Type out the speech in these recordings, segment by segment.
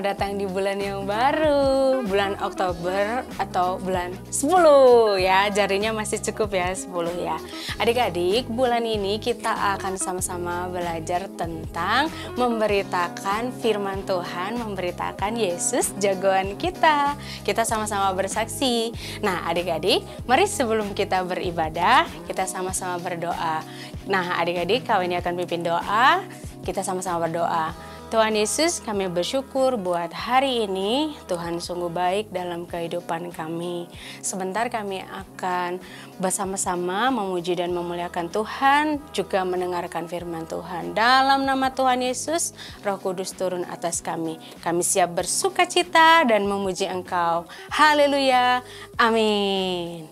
Selamat datang di bulan yang baru, bulan Oktober atau bulan 10 ya, jarinya masih cukup ya 10 ya. Adik-adik, bulan ini kita akan sama-sama belajar tentang memberitakan firman Tuhan, memberitakan Yesus jagoan kita. Kita sama-sama bersaksi. Nah adik-adik, mari sebelum kita beribadah, kita sama-sama berdoa. Nah adik-adik, kau ini akan pimpin doa, kita sama-sama berdoa. Tuhan Yesus, kami bersyukur buat hari ini. Tuhan sungguh baik dalam kehidupan kami. Sebentar kami akan bersama-sama memuji dan memuliakan Tuhan, juga mendengarkan firman Tuhan. Dalam nama Tuhan Yesus, Roh Kudus turun atas kami. Kami siap bersukacita dan memuji Engkau. Haleluya. Amin.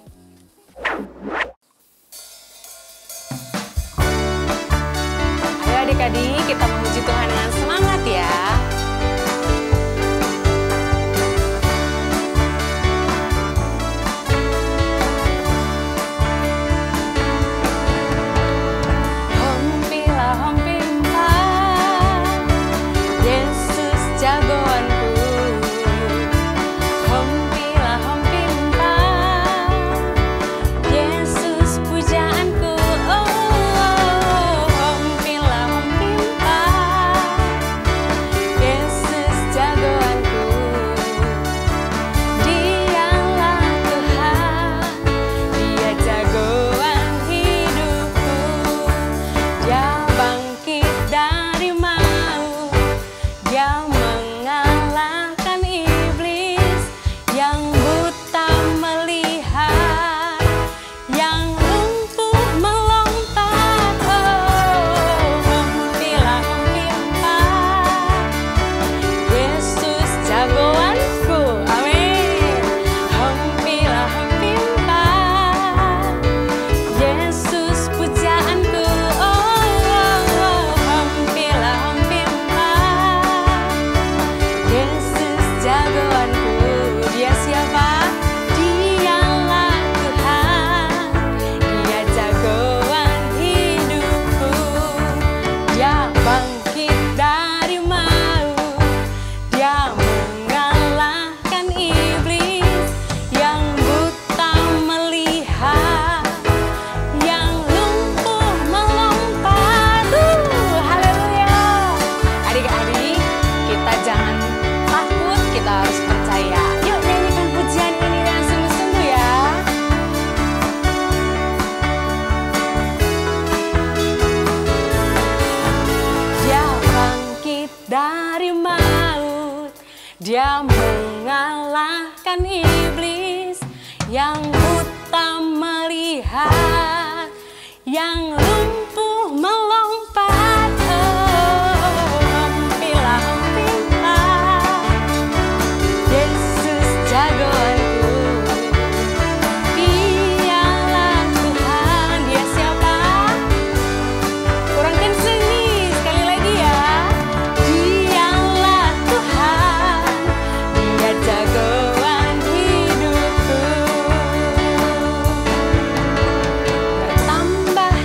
Ayo adik-adik, kita memuji Tuhan dengan semangat ya. Hompilah hompimpa, Yesus jagoanku. Hompilah hompimpa, Yesus pujaanku. Hompilah hompimpa, Yesus jagoanku. Dialah Tuhan, Dia jagoan hidupku. Dia bangkit dari maut, Dia mengalahkan iblis. Yang buta melihat, yang lumpuh melompat. Hompilah hompimpa, Yesus jagoanku. Amin. Hompilah hompimpa, Yesus pujaanku. Hompilah hompimpa, Yesus jagoanku. Dia siapa? Dialah Tuhan, Dia jagoan hidupku. Dia bangkit dari maut, Dia mengalahkan iblis. Yang buta melihat, yang lumpuh melompat. Haleluya. Adik-adik, kita jangan takut, kita harus percaya. Yuk nyanyikan pujian ini dengan sungguh-sungguh ya. Dia bangkit dari maut, Dia mengalahkan iblis. Yang buta melihat, yang lumpuh melompat. Hompilah hompimpa, Yesus jagoanku. Dialah Tuhan. Dia siapa? Kurang kenceng nih, sekali lagi ya. Dialah Tuhan, Dia jagoan hidupku. Bertambah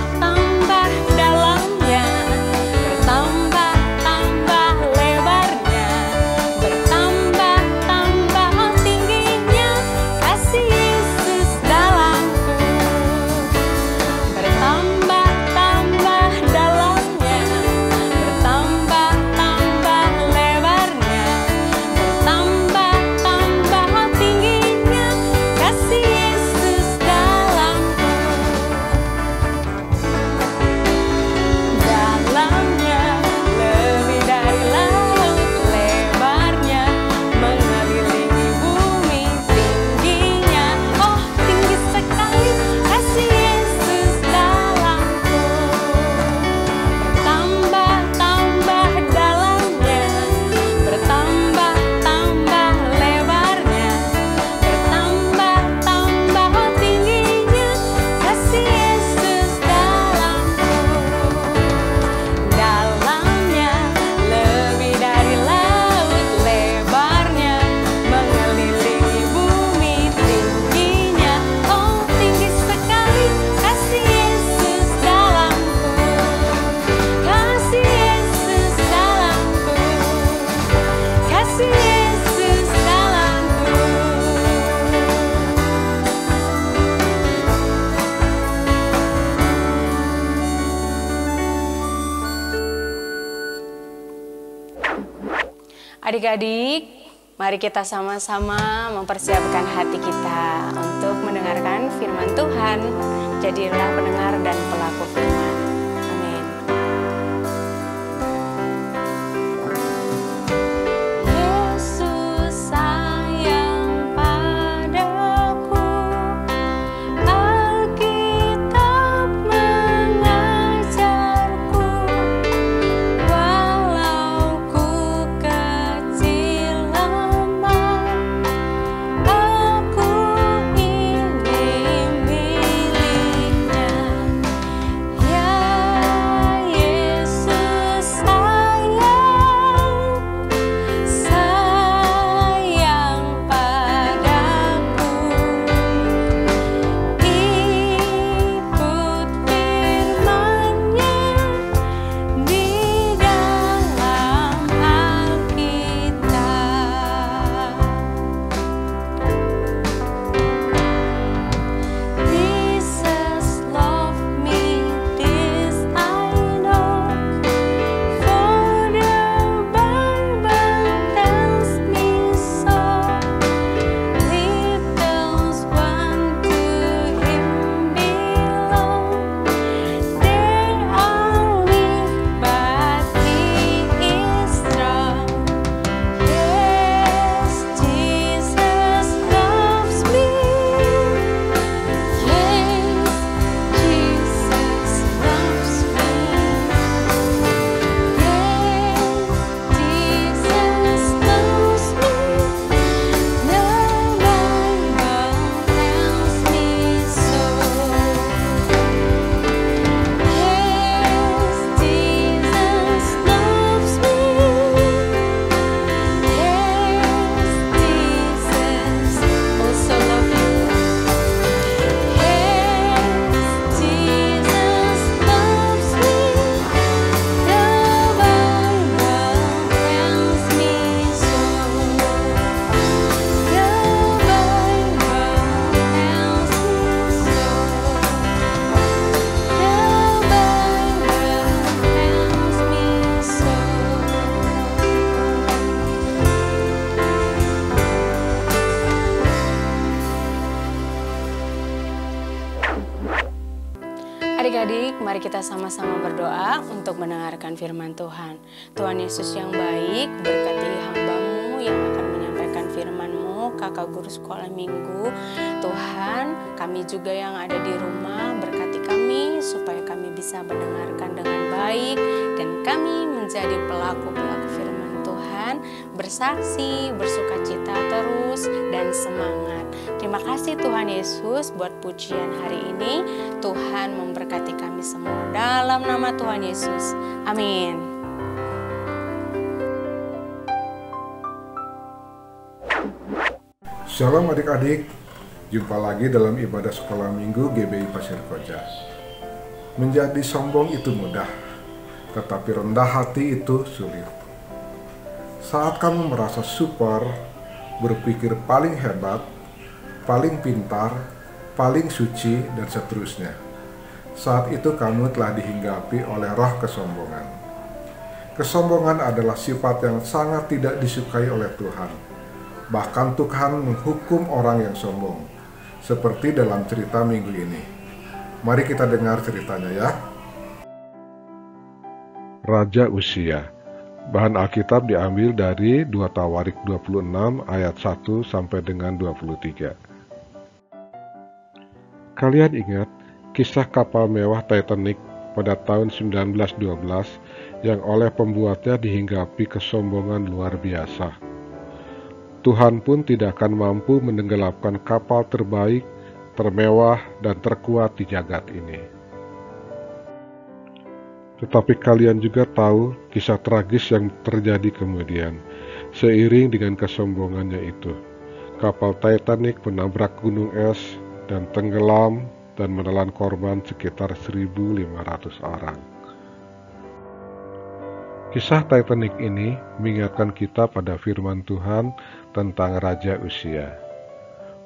Adik-adik, mari kita sama-sama mempersiapkan hati kita untuk mendengarkan firman Tuhan. Jadilah pendengar dan pelaku firman. Amin. Yesus sayang padaku, Alkitab mengajarku, walau ku kecil lemah, aku ini miliknya. Ya Yesus sayang padaku, ikut firman-Nya di dalam Alkitab. Jesus loved me, this I know, for the Bible tells me so. Little ones to Him belong, they are weak, but He is strong. Yes, Jesus loves me. Yes, Jesus loves me. Yes, Jesus loves me. The Bible tells me so. Yes, Jesus loves me. Yes, Jesus also loves you. Yes, Jesus loves me. The Bible tells me so. The Bible tells me so. Adik-adik, mari kita sama-sama berdoa untuk mendengarkan firman Tuhan. Tuhan Yesus yang baik, berkati hamba-Mu yang akan menyampaikan firman-Mu, kakak guru sekolah minggu. Tuhan, kami juga yang ada di rumah, berkati kami supaya kami bisa mendengarkan dengan baik dan kami menjadi pelaku-pelaku firman Tuhan, bersaksi, bersukacita terus, dan semangat. Terima kasih Tuhan Yesus buat pujian hari ini. Tuhan memberkati kami semua dalam nama Tuhan Yesus. Amin. Shalom adik-adik, jumpa lagi dalam ibadah sekolah minggu GBI Pasir Koja. Menjadi sombong itu mudah, tetapi rendah hati itu sulit. Saat kamu merasa super, berpikir paling hebat, paling pintar, paling suci, dan seterusnya, saat itu kamu telah dihinggapi oleh roh kesombongan. Kesombongan adalah sifat yang sangat tidak disukai oleh Tuhan. Bahkan Tuhan menghukum orang yang sombong, seperti dalam cerita minggu ini. Mari kita dengar ceritanya ya. Raja Uzia. Bahan Alkitab diambil dari 2 Tawarik 26 ayat 1 sampai dengan 23. Kalian ingat kisah kapal mewah Titanic pada tahun 1912 yang oleh pembuatnya dihinggapi kesombongan luar biasa. Tuhan pun tidak akan mampu menenggelamkan kapal terbaik, termewah, dan terkuat di jagat ini. Tetapi kalian juga tahu kisah tragis yang terjadi kemudian. Seiring dengan kesombongannya itu, kapal Titanic menabrak gunung es dan tenggelam dan menelan korban sekitar 1.500 orang. Kisah Titanic ini mengingatkan kita pada firman Tuhan tentang Raja Uzia.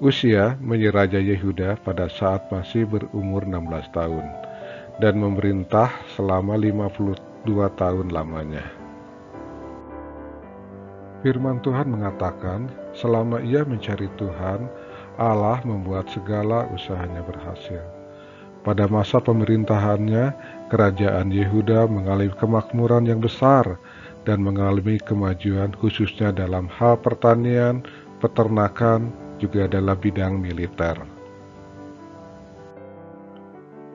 Uzia menjadi Raja Yehuda pada saat masih berumur 16 tahun. Dan memerintah selama 52 tahun lamanya. Firman Tuhan mengatakan, selama ia mencari Tuhan, Allah membuat segala usahanya berhasil. Pada masa pemerintahannya, kerajaan Yehuda mengalami kemakmuran yang besar dan mengalami kemajuan khususnya dalam hal pertanian, peternakan, juga dalam bidang militer.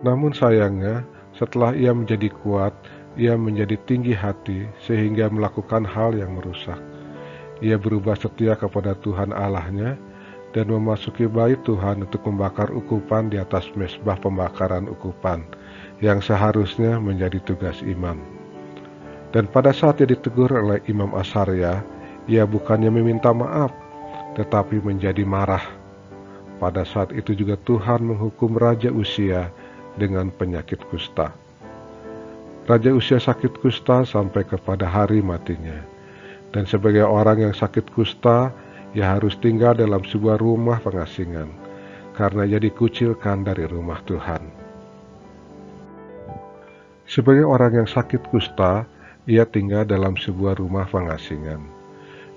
Namun sayangnya, setelah ia menjadi kuat, ia menjadi tinggi hati sehingga melakukan hal yang merusak. Ia berubah setia kepada Tuhan Allahnya dan memasuki bait Tuhan untuk membakar ukupan di atas mezbah pembakaran ukupan yang seharusnya menjadi tugas imam. Dan pada saat ia ditegur oleh Imam Asarya, ia bukannya meminta maaf, tetapi menjadi marah. Pada saat itu juga Tuhan menghukum Raja Uzia dengan penyakit kusta. Raja Uzia sakit kusta sampai kepada hari matinya. Dan sebagai orang yang sakit kusta, ia harus tinggal dalam sebuah rumah pengasingan, karena ia dikucilkan dari rumah Tuhan. Sebagai orang yang sakit kusta, ia tinggal dalam sebuah rumah pengasingan.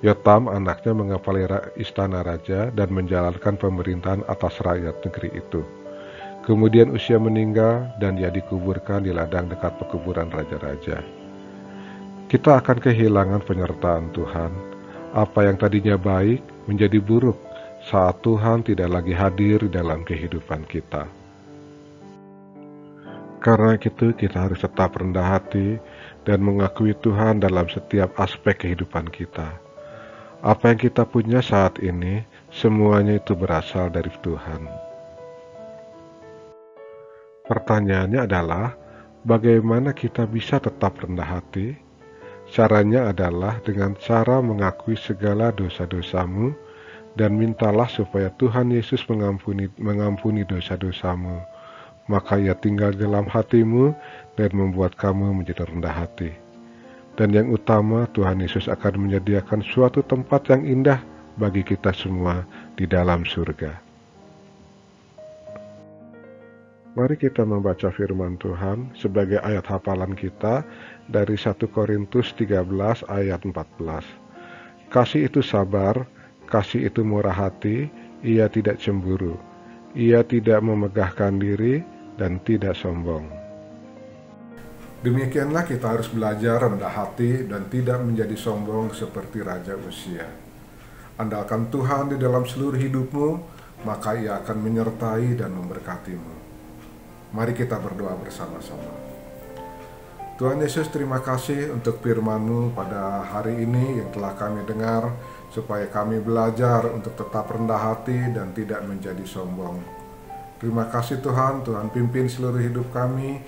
Yotam anaknya mengepali istana raja dan menjalankan pemerintahan atas rakyat negeri itu. Kemudian Uzia meninggal dan ia dikuburkan di ladang dekat pekuburan raja-raja. Kita akan kehilangan penyertaan Tuhan. Apa yang tadinya baik menjadi buruk saat Tuhan tidak lagi hadir dalam kehidupan kita. Karena itu kita harus tetap rendah hati dan mengakui Tuhan dalam setiap aspek kehidupan kita. Apa yang kita punya saat ini, semuanya itu berasal dari Tuhan. Pertanyaannya adalah, bagaimana kita bisa tetap rendah hati? Caranya adalah dengan cara mengakui segala dosa-dosamu dan mintalah supaya Tuhan Yesus mengampuni dosa-dosamu. Maka ia tinggal dalam hatimu dan membuat kamu menjadi rendah hati. Dan yang utama, Tuhan Yesus akan menyediakan suatu tempat yang indah bagi kita semua di dalam surga. Mari kita membaca firman Tuhan sebagai ayat hafalan kita dari 1 Korintus 13 ayat 14. Kasih itu sabar, kasih itu murah hati, ia tidak cemburu, ia tidak memegahkan diri dan tidak sombong. Demikianlah kita harus belajar rendah hati dan tidak menjadi sombong seperti Raja Uzia. Andalkan Tuhan di dalam seluruh hidupmu, maka ia akan menyertai dan memberkatimu. Mari kita berdoa bersama-sama. Tuhan Yesus, terima kasih untuk firman-Mu pada hari ini yang telah kami dengar, supaya kami belajar untuk tetap rendah hati dan tidak menjadi sombong. Terima kasih Tuhan, Tuhan pimpin seluruh hidup kami.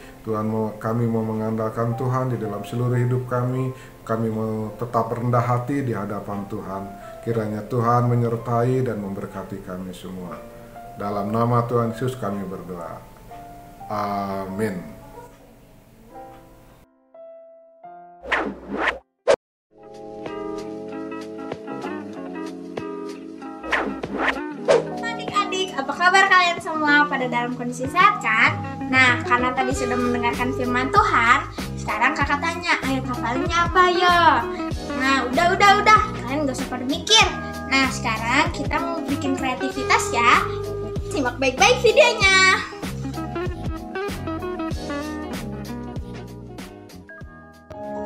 Kami mau mengandalkan Tuhan di dalam seluruh hidup kami. Kami mau tetap rendah hati di hadapan Tuhan. Kiranya Tuhan menyertai dan memberkati kami semua. Dalam nama Tuhan Yesus kami berdoa. Amin. Adik-adik, apa kabar kalian semua? Pada dalam kondisi sehat kan? Nah, karena tadi sudah mendengarkan firman Tuhan, sekarang kakak tanya, ayat hafalnya apa ya? Nah, udah, kalian gak usah pada mikir. Nah, sekarang kita mau bikin kreativitas ya. Simak baik-baik videonya.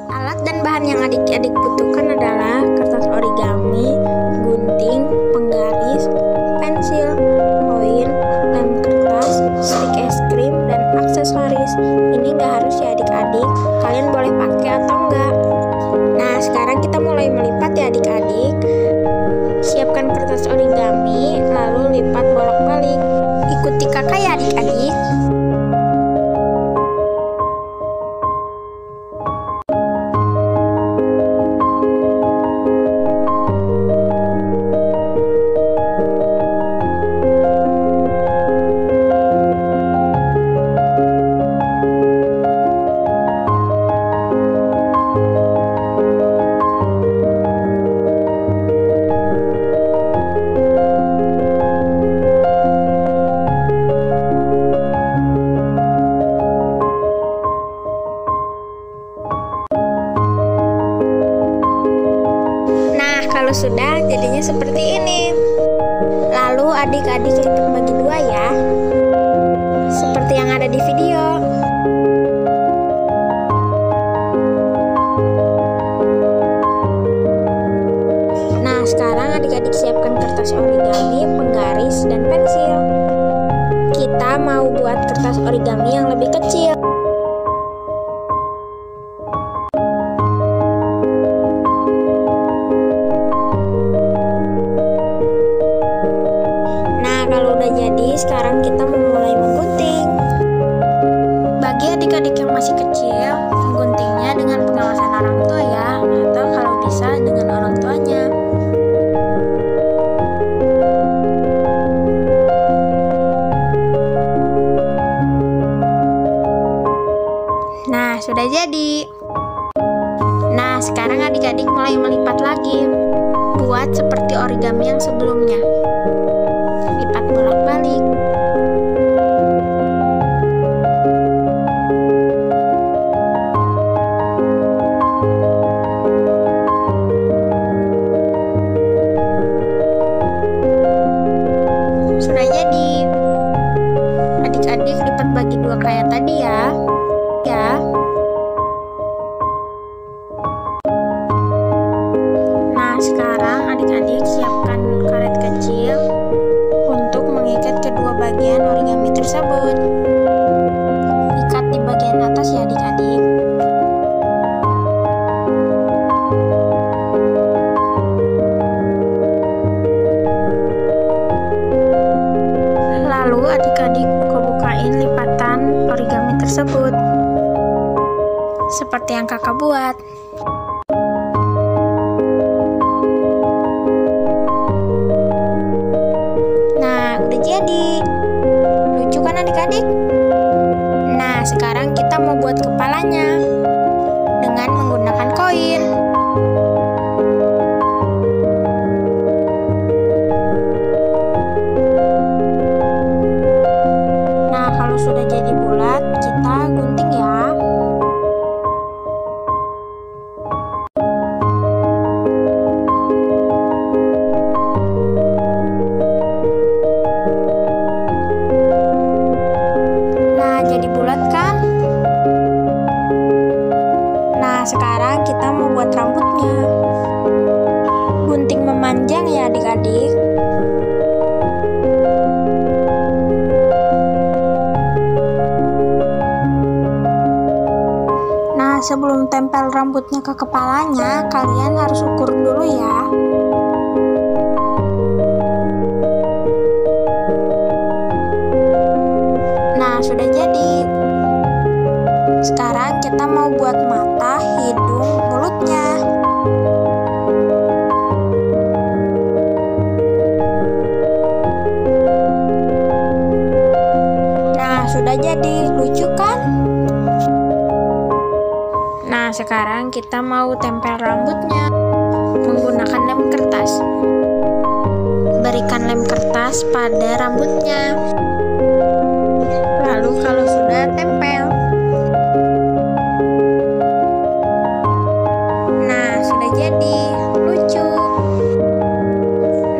Alat dan bahan yang adik-adik butuhkan adalah kertas origami, gunting, penggaris, pensil, koin, lem kertas, stik es krim, dan aksesoris. Ini gak harus ya adik-adik, kalian boleh pakai atau enggak. Nah, sekarang kita mulai melipat ya adik-adik. Siapkan kertas origami, lalu lipat bolak-balik. Ikuti kakak ya adik-adik. sudah, jadinya seperti ini. Lalu adik-adik lipat bagi dua ya, seperti yang ada di video. Nah, sekarang adik-adik siapkan kertas origami, penggaris, dan pensil. Kita mau buat kertas origami yang lebih kecil. Sekarang kita memulai menggunting. Bagi adik-adik yang masih kecil, mengguntingnya dengan pengawasan orang tua ya, atau kalau bisa dengan orang tuanya. Nah, sudah jadi. Nah, sekarang adik-adik mulai melipat lagi. Buat seperti origami yang sebelumnya. Lipat bolak-balik. Sudah jadi. Adik-adik lipat bagi dua kayak tadi ya. Nah, sekarang adik-adik siapkan karet kecil untuk mengikat kedua bagian origami tersebut. Ikat di bagian atas ya adik-adik. Lalu adik-adik buka-bukain lipatan origami tersebut, seperti yang kakak buat. Udah jadi. Lucu kan adik-adik? Nah, sekarang kita mau buat kepalanya dengan menggunakan koin. Nah, kalau sudah jadi bulat, kita gunting ya. Jadi bulat kan? Nah, sekarang kita mau buat rambutnya. Gunting memanjang ya adik-adik. Nah, sebelum tempel rambutnya ke kepalanya, kalian harus ukur dulu ya. Nah, sudah jadi. Sekarang kita mau buat mata, hidung, mulutnya. Nah, sudah jadi. Lucu kan? Nah, sekarang kita mau tempel rambutnya menggunakan lem kertas. Berikan lem kertas pada rambutnya. Lalu kalau sudah tempel, nah sudah jadi. Lucu.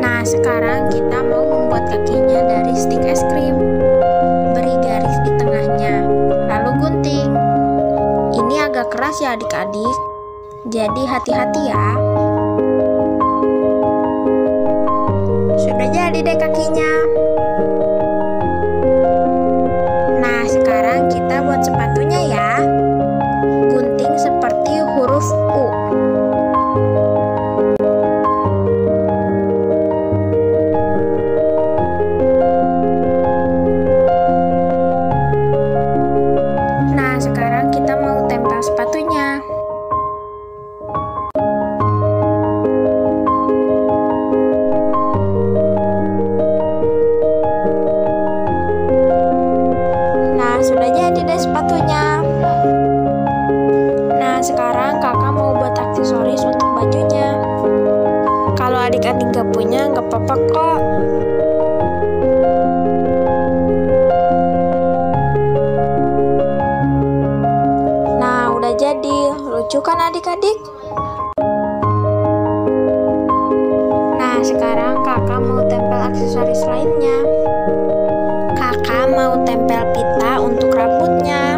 Nah, sekarang kita mau membuat kakinya dari stik es krim. Beri garis di tengahnya, lalu gunting. Ini agak keras ya adik-adik, jadi hati-hati ya. Sudah jadi deh kakinya. Nah, sekarang kita buat sepatunya ya. Gunting seperti huruf U. Nah, sekarang kita mau tempel sepatunya. Sudah jadi deh sepatunya. Nah, sekarang kakak mau buat aksesoris untuk bajunya. Kalau adik-adik gak punya, gak apa-apa kok. Nah, udah jadi. Lucu kan adik-adik? tempel pita untuk rambutnya.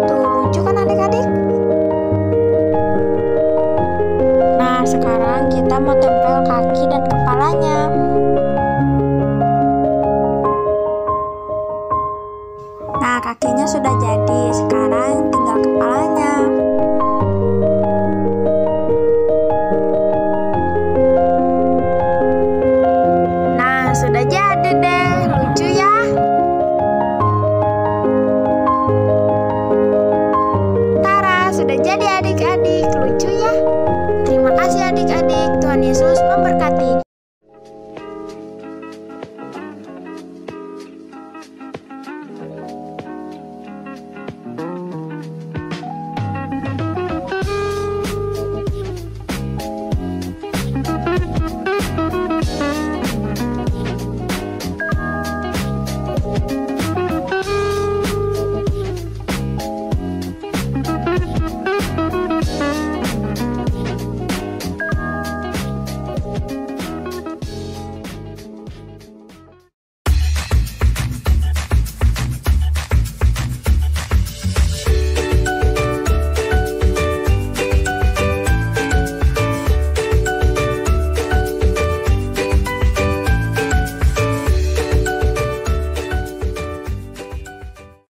Tuh, lucu kan adik-adik? Nah, sekarang kita mau tempel kaki dan kepalanya. Nah, kakinya sudah jadi, sekarang tinggal kepalanya. Nah, sudah jadi deh, lucu ya. Tara, sudah jadi adik-adik, lucu ya. Terima kasih adik-adik.